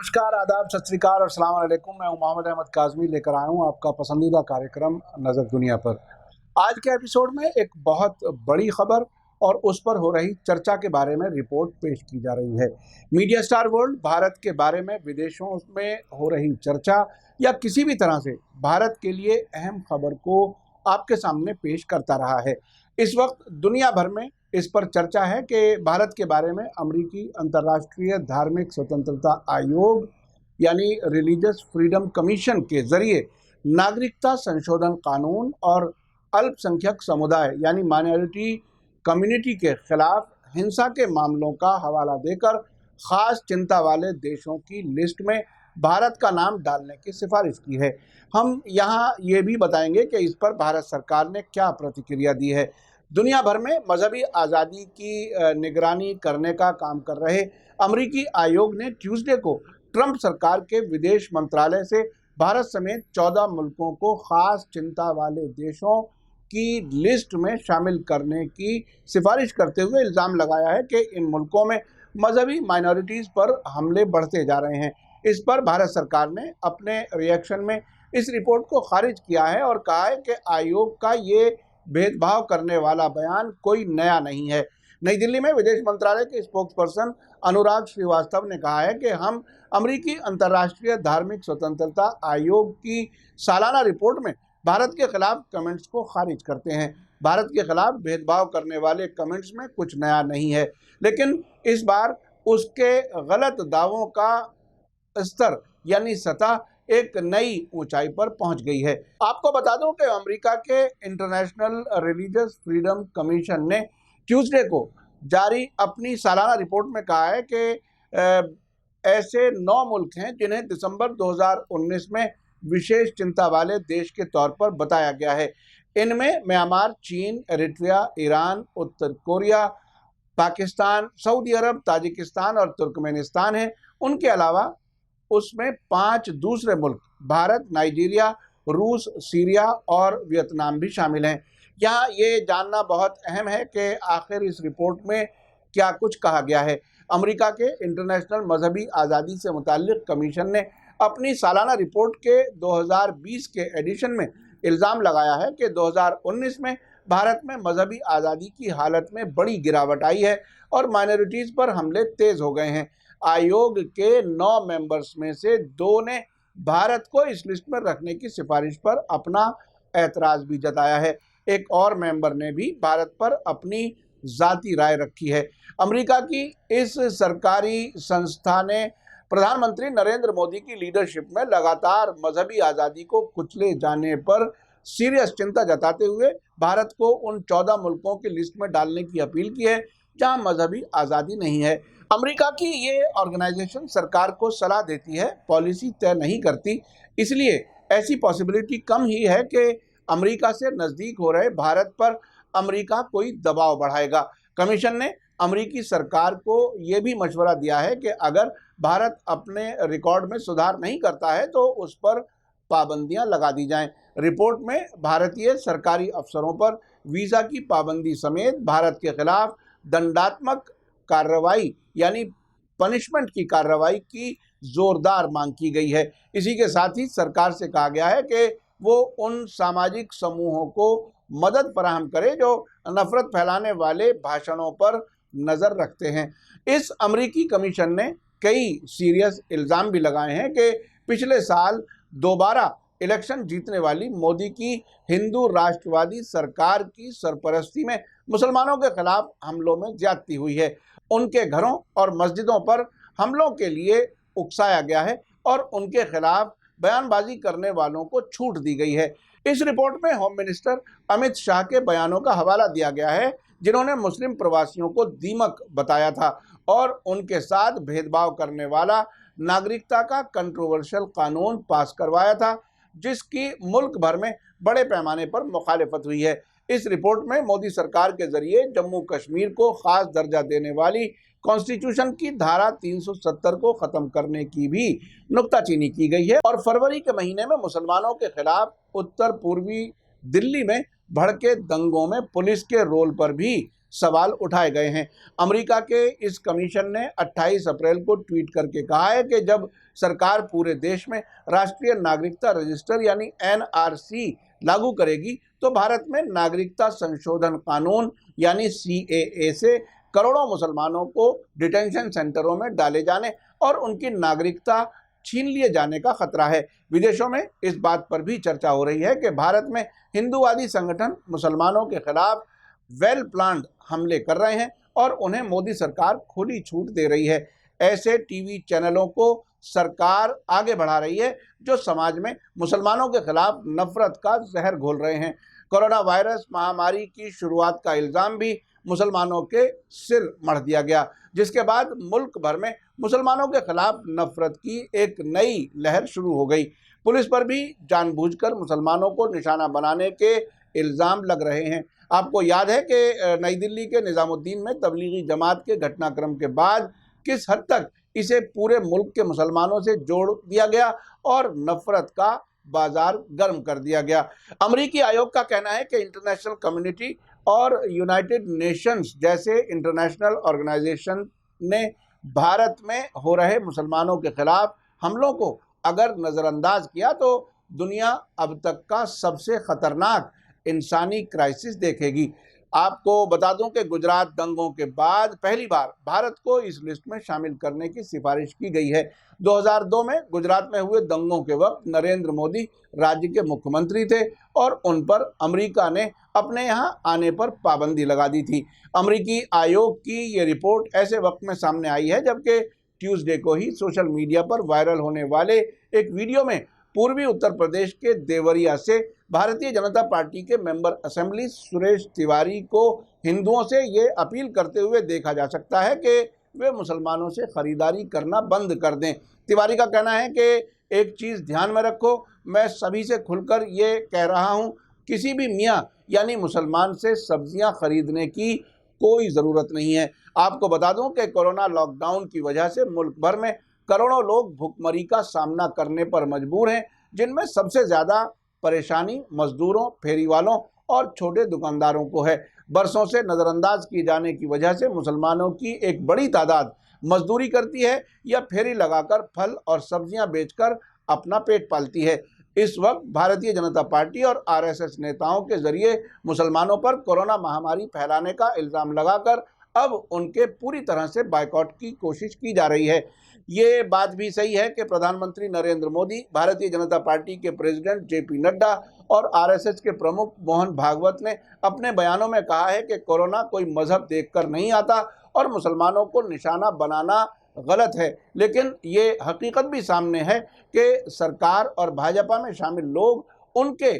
नमस्कार, आदाब, सत श्री अकाल और अस्सलाम वालेकुम। मैं हूं मोहम्मद अहमद काज़मी, लेकर आया हूं आपका पसंदीदा कार्यक्रम नज़र दुनिया पर। आज के एपिसोड में एक बहुत बड़ी खबर और उस पर हो रही चर्चा के बारे में रिपोर्ट पेश की जा रही है। मीडिया स्टार वर्ल्ड भारत के बारे में विदेशों में हो रही चर्चा या किसी भी तरह से भारत के लिए अहम खबर को आपके सामने पेश करता रहा है। इस वक्त दुनिया भर में इस पर चर्चा है कि भारत के बारे में अमेरिकी अंतर्राष्ट्रीय धार्मिक स्वतंत्रता आयोग यानी रिलीजियस फ्रीडम कमीशन के जरिए नागरिकता संशोधन कानून और अल्पसंख्यक समुदाय यानी माइनॉरिटी कम्युनिटी के खिलाफ हिंसा के मामलों का हवाला देकर खास चिंता वाले देशों की लिस्ट में भारत का नाम डालने की सिफारिश की है। हम यहाँ ये भी बताएंगे कि इस पर भारत सरकार ने क्या प्रतिक्रिया दी है। दुनिया भर में मजहबी आज़ादी की निगरानी करने का काम कर रहे अमेरिकी आयोग ने ट्यूसडे को ट्रंप सरकार के विदेश मंत्रालय से भारत समेत 14 मुल्कों को खास चिंता वाले देशों की लिस्ट में शामिल करने की सिफारिश करते हुए इल्ज़ाम लगाया है कि इन मुल्कों में मजहबी माइनॉरिटीज़ पर हमले बढ़ते जा रहे हैं। इस पर भारत सरकार ने अपने रिएक्शन में इस रिपोर्ट को खारिज किया है और कहा है कि आयोग का ये भेदभाव करने वाला बयान कोई नया नहीं है। नई दिल्ली में विदेश मंत्रालय के स्पोक्सपर्सन अनुराग श्रीवास्तव ने कहा है कि हम अमेरिकी अंतर्राष्ट्रीय धार्मिक स्वतंत्रता आयोग की सालाना रिपोर्ट में भारत के खिलाफ कमेंट्स को खारिज करते हैं। भारत के खिलाफ भेदभाव करने वाले कमेंट्स में कुछ नया नहीं है, लेकिन इस बार उसके गलत दावों का स्तर यानी सतह एक नई ऊंचाई पर पहुंच गई है। आपको बता दूं कि अमेरिका के इंटरनेशनल रिलीजियस फ्रीडम कमीशन ने ट्यूसडे को जारी अपनी सालाना रिपोर्ट में कहा है कि ऐसे 9 मुल्क हैं जिन्हें दिसंबर 2019 में विशेष चिंता वाले देश के तौर पर बताया गया है। इनमें म्यांमार, चीन, एरिट्रिया, ईरान, उत्तर कोरिया, पाकिस्तान, सऊदी अरब, ताजिकिस्तान और तुर्कमेनिस्तान हैं। उनके अलावा उसमें 5 दूसरे मुल्क भारत, नाइजीरिया, रूस, सीरिया और वियतनाम भी शामिल हैं। यहाँ ये जानना बहुत अहम है कि आखिर इस रिपोर्ट में क्या कुछ कहा गया है। अमेरिका के इंटरनेशनल मजहबी आज़ादी से मुताल्लिक कमीशन ने अपनी सालाना रिपोर्ट के 2020 के एडिशन में इल्ज़ाम लगाया है कि 2019 में भारत में मजहबी आज़ादी की हालत में बड़ी गिरावट आई है और माइनॉरिटीज़ पर हमले तेज़ हो गए हैं। आयोग के 9 मेंबर्स में से 2 ने भारत को इस लिस्ट में रखने की सिफारिश पर अपना ऐतराज़ भी जताया है। एक और मेंबर ने भी भारत पर अपनी ज़ाती राय रखी है। अमेरिका की इस सरकारी संस्था ने प्रधानमंत्री नरेंद्र मोदी की लीडरशिप में लगातार मजहबी आज़ादी को कुचले जाने पर सीरियस चिंता जताते हुए भारत को उन 14 मुल्कों की लिस्ट में डालने की अपील की है जहां मजहबी आज़ादी नहीं है। अमेरिका की ये ऑर्गेनाइजेशन सरकार को सलाह देती है, पॉलिसी तय नहीं करती, इसलिए ऐसी पॉसिबिलिटी कम ही है कि अमेरिका से नज़दीक हो रहे भारत पर अमेरिका कोई दबाव बढ़ाएगा। कमीशन ने अमेरिकी सरकार को ये भी मशवरा दिया है कि अगर भारत अपने रिकॉर्ड में सुधार नहीं करता है तो उस पर पाबंदियां लगा दी जाएं। रिपोर्ट में भारतीय सरकारी अफसरों पर वीज़ा की पाबंदी समेत भारत के खिलाफ दंडात्मक कार्रवाई यानी पनिशमेंट की कार्रवाई की जोरदार मांग की गई है। इसी के साथ ही सरकार से कहा गया है कि वो उन सामाजिक समूहों को मदद फराहम करे जो नफरत फैलाने वाले भाषणों पर नज़र रखते हैं। इस अमेरिकी कमीशन ने कई सीरियस इल्ज़ाम भी लगाए हैं कि पिछले साल दोबारा इलेक्शन जीतने वाली मोदी की हिंदू राष्ट्रवादी सरकार की सरपरस्ती में मुसलमानों के खिलाफ हमलों में ज्यादती हुई है। उनके घरों और मस्जिदों पर हमलों के लिए उकसाया गया है और उनके खिलाफ बयानबाजी करने वालों को छूट दी गई है। इस रिपोर्ट में होम मिनिस्टर अमित शाह के बयानों का हवाला दिया गया है, जिन्होंने मुस्लिम प्रवासियों को दीमक बताया था और उनके साथ भेदभाव करने वाला नागरिकता का कंट्रोवर्शियल कानून पास करवाया था, जिसकी मुल्क भर में बड़े पैमाने पर मुखालिफत हुई है। इस रिपोर्ट में मोदी सरकार के जरिए जम्मू कश्मीर को खास दर्जा देने वाली कॉन्स्टिट्यूशन की धारा 370 को खत्म करने की भी नुक्ताचीनी की गई है और फरवरी के महीने में मुसलमानों के खिलाफ उत्तर पूर्वी दिल्ली में भड़के दंगों में पुलिस के रोल पर भी सवाल उठाए गए हैं। अमेरिका के इस कमीशन ने 28 अप्रैल को ट्वीट करके कहा है कि जब सरकार पूरे देश में राष्ट्रीय नागरिकता रजिस्टर यानी NRC लागू करेगी तो भारत में नागरिकता संशोधन कानून यानी CAA से करोड़ों मुसलमानों को डिटेंशन सेंटरों में डाले जाने और उनकी नागरिकता छीन लिए जाने का खतरा है। विदेशों में इस बात पर भी चर्चा हो रही है कि भारत में हिंदूवादी संगठन मुसलमानों के खिलाफ वेल प्लान्ड हमले कर रहे हैं और उन्हें मोदी सरकार खुली छूट दे रही है। ऐसे टीवी चैनलों को सरकार आगे बढ़ा रही है जो समाज में मुसलमानों के खिलाफ नफरत का जहर घोल रहे हैं। कोरोना वायरस महामारी की शुरुआत का इल्ज़ाम भी मुसलमानों के सिर मढ़ दिया गया, जिसके बाद मुल्क भर में मुसलमानों के खिलाफ नफरत की एक नई लहर शुरू हो गई। पुलिस पर भी जानबूझकर मुसलमानों को निशाना बनाने के इल्ज़ाम लग रहे हैं। आपको याद है कि नई दिल्ली के निज़ामुद्दीन में तबलीगी जमात के घटनाक्रम के बाद किस हद तक इसे पूरे मुल्क के मुसलमानों से जोड़ दिया गया और नफरत का बाजार गर्म कर दिया गया। अमरीकी आयोग का कहना है कि इंटरनेशनल कम्युनिटी और यूनाइटेड नेशंस जैसे इंटरनेशनल ऑर्गेनाइजेशन ने भारत में हो रहे मुसलमानों के खिलाफ हमलों को अगर नज़रअंदाज किया तो दुनिया अब तक का सबसे खतरनाक इंसानी क्राइसिस देखेगी। आपको बता दूं कि गुजरात दंगों के बाद पहली बार भारत को इस लिस्ट में शामिल करने की सिफारिश की गई है। 2002 में गुजरात में हुए दंगों के वक्त नरेंद्र मोदी राज्य के मुख्यमंत्री थे और उन पर अमेरिका ने अपने यहाँ आने पर पाबंदी लगा दी थी। अमेरिकी आयोग की ये रिपोर्ट ऐसे वक्त में सामने आई है जबकि ट्यूसडे को ही सोशल मीडिया पर वायरल होने वाले एक वीडियो में पूर्वी उत्तर प्रदेश के देवरिया से भारतीय जनता पार्टी के मेंबर असेंबली सुरेश तिवारी को हिंदुओं से ये अपील करते हुए देखा जा सकता है कि वे मुसलमानों से खरीदारी करना बंद कर दें। तिवारी का कहना है कि एक चीज़ ध्यान में रखो, मैं सभी से खुलकर ये कह रहा हूँ, किसी भी मियाँ यानी मुसलमान से सब्जियाँ खरीदने की कोई ज़रूरत नहीं है। आपको बता दूं कि कोरोना लॉकडाउन की वजह से मुल्क भर में करोड़ों लोग भुखमरी का सामना करने पर मजबूर हैं, जिनमें सबसे ज़्यादा परेशानी मजदूरों, फेरी वालों और छोटे दुकानदारों को है। बरसों से नज़रअंदाज की जाने की वजह से मुसलमानों की एक बड़ी तादाद मजदूरी करती है या फेरी लगाकर फल और सब्जियां बेचकर अपना पेट पालती है। इस वक्त भारतीय जनता पार्टी और RSS नेताओं के जरिए मुसलमानों पर कोरोना महामारी फैलाने का इल्ज़ाम लगाकर अब उनके पूरी तरह से बायकॉट की कोशिश की जा रही है। ये बात भी सही है कि प्रधानमंत्री नरेंद्र मोदी, भारतीय जनता पार्टी के प्रेसिडेंट JP नड्डा और RSS के प्रमुख मोहन भागवत ने अपने बयानों में कहा है कि कोरोना कोई मजहब देखकर नहीं आता और मुसलमानों को निशाना बनाना गलत है। लेकिन ये हकीकत भी सामने है कि सरकार और भाजपा में शामिल लोग उनके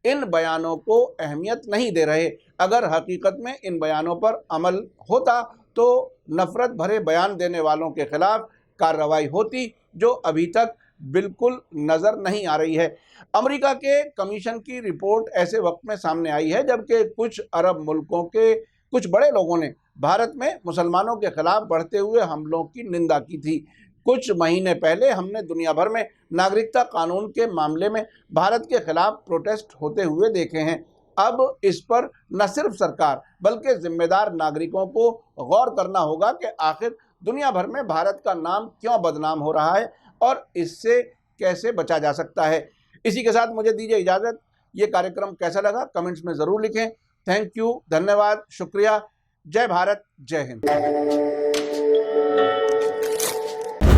इन बयानों को अहमियत नहीं दे रहे। अगर हकीकत में इन बयानों पर अमल होता तो नफरत भरे बयान देने वालों के खिलाफ कार्रवाई होती, जो अभी तक बिल्कुल नज़र नहीं आ रही है। अमेरिका के कमीशन की रिपोर्ट ऐसे वक्त में सामने आई है जबकि कुछ अरब मुल्कों के कुछ बड़े लोगों ने भारत में मुसलमानों के खिलाफ बढ़ते हुए हमलों की निंदा की थी। कुछ महीने पहले हमने दुनिया भर में नागरिकता कानून के मामले में भारत के खिलाफ प्रोटेस्ट होते हुए देखे हैं। अब इस पर न सिर्फ सरकार बल्कि जिम्मेदार नागरिकों को गौर करना होगा कि आखिर दुनिया भर में भारत का नाम क्यों बदनाम हो रहा है और इससे कैसे बचा जा सकता है। इसी के साथ मुझे दीजिए इजाज़त। ये कार्यक्रम कैसा लगा कमेंट्स में ज़रूर लिखें। थैंक यू, धन्यवाद, शुक्रिया। जय भारत, जय हिंद।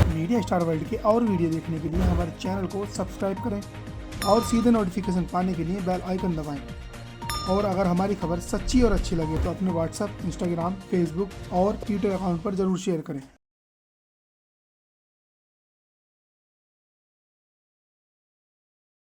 मीडिया स्टार वर्ल्ड के और वीडियो देखने के लिए हमारे चैनल को सब्सक्राइब करें और सीधे नोटिफिकेशन पाने के लिए बेल आइकन दबाएं। और अगर हमारी खबर सच्ची और अच्छी लगे तो अपने WhatsApp, Instagram, Facebook और Twitter अकाउंट पर ज़रूर शेयर करें।